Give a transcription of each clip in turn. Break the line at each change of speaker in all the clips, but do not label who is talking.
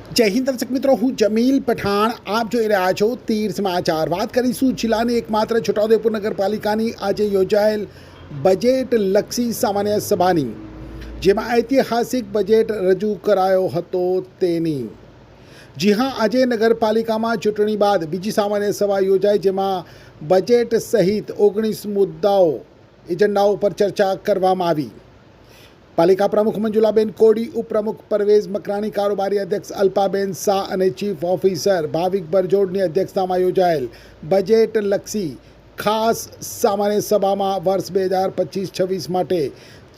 જય હિન્દ દર્શક મિત્રો, હું જમીલ પઠાણ. આપ જોઈ રહ્યા છો તીર સમાચાર. વાત કરીશું જિલ્લાની એકમાત્ર છોટાઉદેપુર નગરપાલિકાની આજે યોજાયેલ બજેટલક્ષી સામાન્ય સભાની, જેમાં ઐતિહાસિક બજેટ રજૂ કરાયો હતો તેની. જી હા, આજે નગરપાલિકામાં ચૂંટણી બાદ બીજી સામાન્ય સભા યોજાઈ, જેમાં બજેટ સહિત 19 મુદ્દાઓ એજન્ડાઓ પર ચર્ચા કરવામાં આવી. પાલિકા પ્રમુખ મંજુલાબેન કોડી, ઉપપ્રમુખ પરવેઝ મકરાણી, કારોબારી અધ્યક્ષ અલ્પાબેન શાહ અને ચીફ ઓફિસર ભાવિક બરજોડની અધ્યક્ષતામાં યોજાયેલ બજેટલક્ષી ખાસ સામાન્ય સભામાં વર્ષ 2025-26 માટે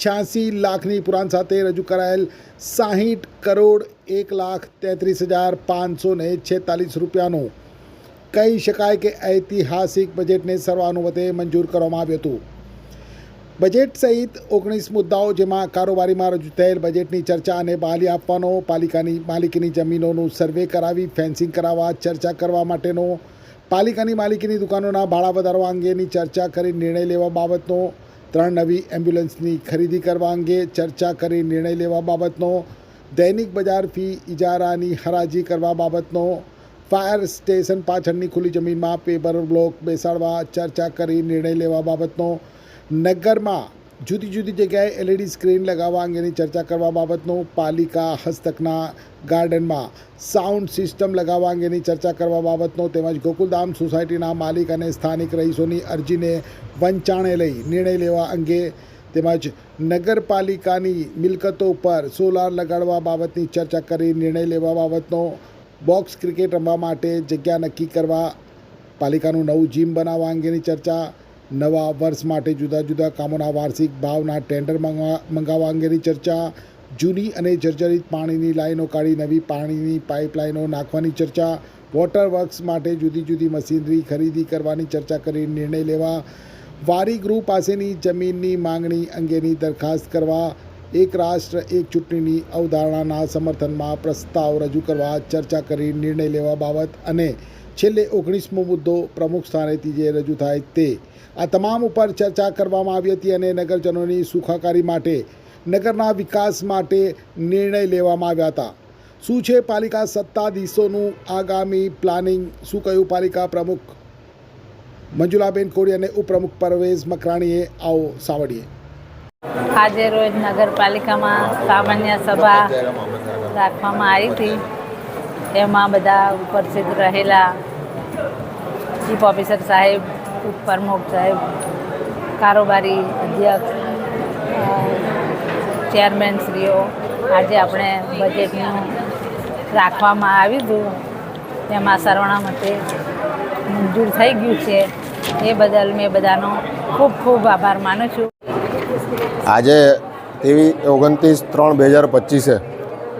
86 લાખની પુરાણ સાથે રજૂ કરાયેલ 60 કરોડ 1,33,546 રૂપિયાનું કહી શકાય કે ઐતિહાસિક બજેટને સર્વાનુમતે મંજૂર કરવામાં આવ્યું હતું. બજેટ સહિત 19 મુદ્દાઓ, જેમાં કારોબારીમાં રજૂ થયેલ બજેટની ચર્ચા અને બહાલી આપવાનો, પાલિકાની માલિકીની જમીનોનું સર્વે કરાવી ફેન્સિંગ કરાવવા ચર્ચા કરવા માટેનો, પાલિકાની માલિકીની દુકાનોના ભાડા વધારવા અંગેની ચર્ચા કરી નિર્ણય લેવા બાબતનો, 3 નવી એમ્બ્યુલન્સની ખરીદી કરવા અંગે ચર્ચા કરી નિર્ણય લેવા બાબતનો, દૈનિક બજાર ફી ઇજારાની હરાજી કરવા બાબતનો, ફાયર સ્ટેશન પાછળની ખુલ્લી જમીનમાં પેપર બ્લોક બેસાડવા ચર્ચા કરી નિર્ણય લેવા બાબતનો, નગરમાં જુદી જુદી જગ્યાએ LED સ્ક્રીન લગાવવા અંગેની ચર્ચા કરવા બાબતનો, પાલિકા હસ્તકના ગાર્ડનમાં સાઉન્ડ સિસ્ટમ લગાવવા અંગેની ચર્ચા કરવા બાબતનો, તેમજ ગોકુલધામ સોસાયટીના માલિક અને સ્થાનિક રહીશોની અરજીને વંચાણે લઈ નિર્ણય લેવા અંગે, તેમજ નગરપાલિકાની મિલકતો પર સોલાર લગાડવા બાબતની ચર્ચા કરી નિર્ણય લેવા બાબતનો, બોક્સ ક્રિકેટ રમવા માટે જગ્યા નક્કી કરવા, પાલિકાનું નવું જીમ બનાવવા અંગેની ચર્ચા, નવા વર્ષ માટે જુદા જુદા કામોના વાર્ષિક ભાવના ટેન્ડર મંગાવવા અંગેની ચર્ચા, જૂની અને જર્જરિત પાણીની લાઈનો કાઢી નવી પાણીની પાઇપલાઇનો નાખવાની ચર્ચા, વોટર વર્ક્સ માટે જુદી જુદી મશીનરી ખરીદી કરવાની ચર્ચા કરી નિર્ણય લેવા, વારી ગૃહ પાસેની જમીનની માંગણી અંગેની દરખાસ્ત કરવા, એક રાષ્ટ્ર એક ચૂંટણીની અવધારણાના સમર્થનમાં પ્રસ્તાવ રજૂ કરવા ચર્ચા કરી નિર્ણય લેવા બાબત, અને છેલ્લે 19મો મુદ્દો પ્રમુખ સ્થાનેથી જે રજૂ થાય તે, આ તમામ ઉપર ચર્ચા કરવામાં આવી હતી અને નગરજનોની સુખાકારી માટે, નગરના વિકાસ માટે નિર્ણય લેવામાં આવ્યા હતા. શું છે પાલિકા સત્તાધીશોનું આગામી પ્લાનિંગ? શું કહ્યું પાલિકા પ્રમુખ મંજુલાબેન કોડી અને ઉપપ્રમુખ પરવેઝ મકરાણીએ? આવો સાંભળીએ.
આજે રોજ નગરપાલિકામાં સામાન્ય સભા રાખવામાં આવી હતી. એમાં બધા ઉપસ્થિત રહેલા ચીફ ઓફિસર સાહેબ, ઉપપ્રમુખ સાહેબ, કારોબારી અધ્યક્ષ, ચેરમેનશ્રીઓ, આજે આપણે બજેટનું રાખવામાં આવ્યું હતું. તેમાં સર્વાનુમતે મંજૂર થઈ ગયું છે. એ બદલ મેં બધાનો ખૂબ ખૂબ આભાર માનું છું.
આજે 29/3/2025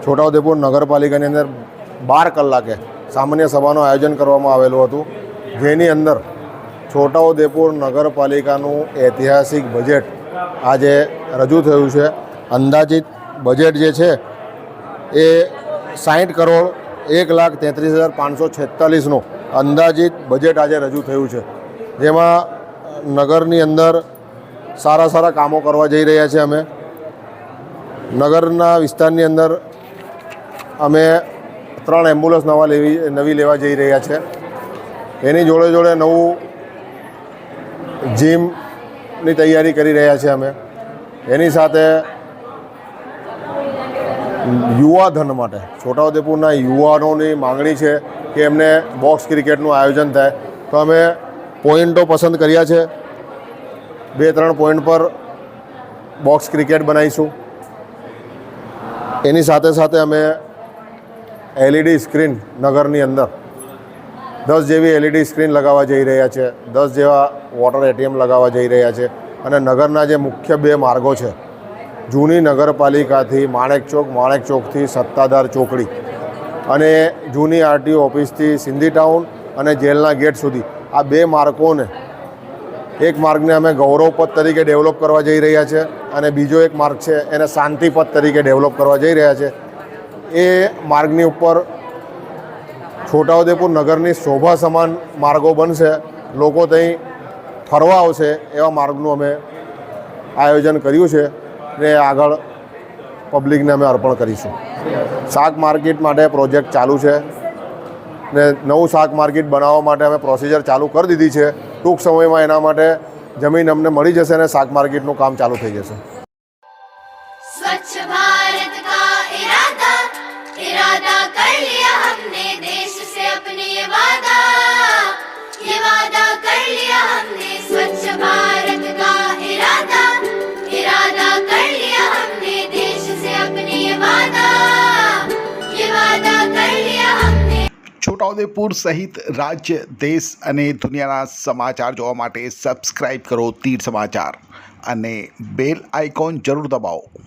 છોટાઉદેપુર નગરપાલિકાની અંદર 12 કલાકે સામાન્ય સભાનું આયોજન કરવામાં આવેલું હતું, જેની અંદર છોટાઉદેપુર નગરપાલિકાનું ઐતિહાસિક બજેટ આજે રજૂ થયું છે. અંદાજિત બજેટ જે છે એ 60 કરોડ 1,33,546નું અંદાજિત બજેટ આજે રજૂ થયું છે, જેમાં નગરની અંદર સારા કામો કરવા જઈ રહ્યા છે. અમે નગરના વિસ્તારની અંદર અમે 3 એમ્બ્યુલન્સ નવી લેવા જઈ રહ્યા છે. એની જોડે નવું જીમની તૈયારી કરી રહ્યા છે અમે. એની સાથે યુવાધન માટે છોટાઉદેપુરના યુવાનોની માંગણી છે કે એમને બોક્સ ક્રિકેટનું આયોજન થાય, તો અમે પોઈન્ટો પસંદ કર્યા છે. 2-3 પોઈન્ટ પર બોક્સ ક્રિકેટ બનાવીશું. એની સાથે અમે LED સ્ક્રીન નગરની અંદર 10 જેવી LED સ્ક્રીન લગાવવા જઈ રહ્યા છે, 10 જેવા વોટર ATM લગાવવા જઈ રહ્યા છે. અને નગરના જે મુખ્ય 2 માર્ગો છે, જૂની નગરપાલિકાથી માણેક ચોકથી સત્તાધાર ચોકડી, અને જૂની RTO ઓફિસથી સિંધી ટાઉન અને જેલના ગેટ સુધી, આ 2 માર્ગોને, એક માર્ગને અમે ગૌરવપથ તરીકે ડેવલપ કરવા જઈ રહ્યા છે અને બીજો એક માર્ગ છે એને શાંતિપથ તરીકે ડેવલપ કરવા જઈ રહ્યા છે. એ માર્ગની ઉપર છોટાઉદેપુર નગરની શોભા સમાન માર્ગો બનશે, લોકો ત્યાં ફરવા આવશે એવા માર્ગનું અમે આયોજન કર્યું છે ને આગળ પબ્લિકને અમે અર્પણ કરીશું. શાક માર્કેટ માટે પ્રોજેક્ટ ચાલુ છે ને નવું શાક માર્કેટ બનાવવા માટે અમે પ્રોસિજર ચાલુ કરી દીધી છે. ટૂંક સમયમાં એના માટે જમીન અમને મળી જશે અને શાક માર્કેટનું કામ ચાલુ થઈ જશે.
स्वच्छ भारत का इरादा इरादा कर लिया हमने देश से अपने ये वादा कर लिया हमने. स्वच्छ भारत का इरादा इरादा कर लिया हमने देश से अपने ये वादा कर लिया हमने.
છોટાઉદેપુર સહિત રાજ્ય, દેશ અને દુનિયાના સમાચાર જોવા માટે સબસ્ક્રાઈબ કરો તીર સમાચાર અને બેલ આઇકોન જરૂર દબાવો.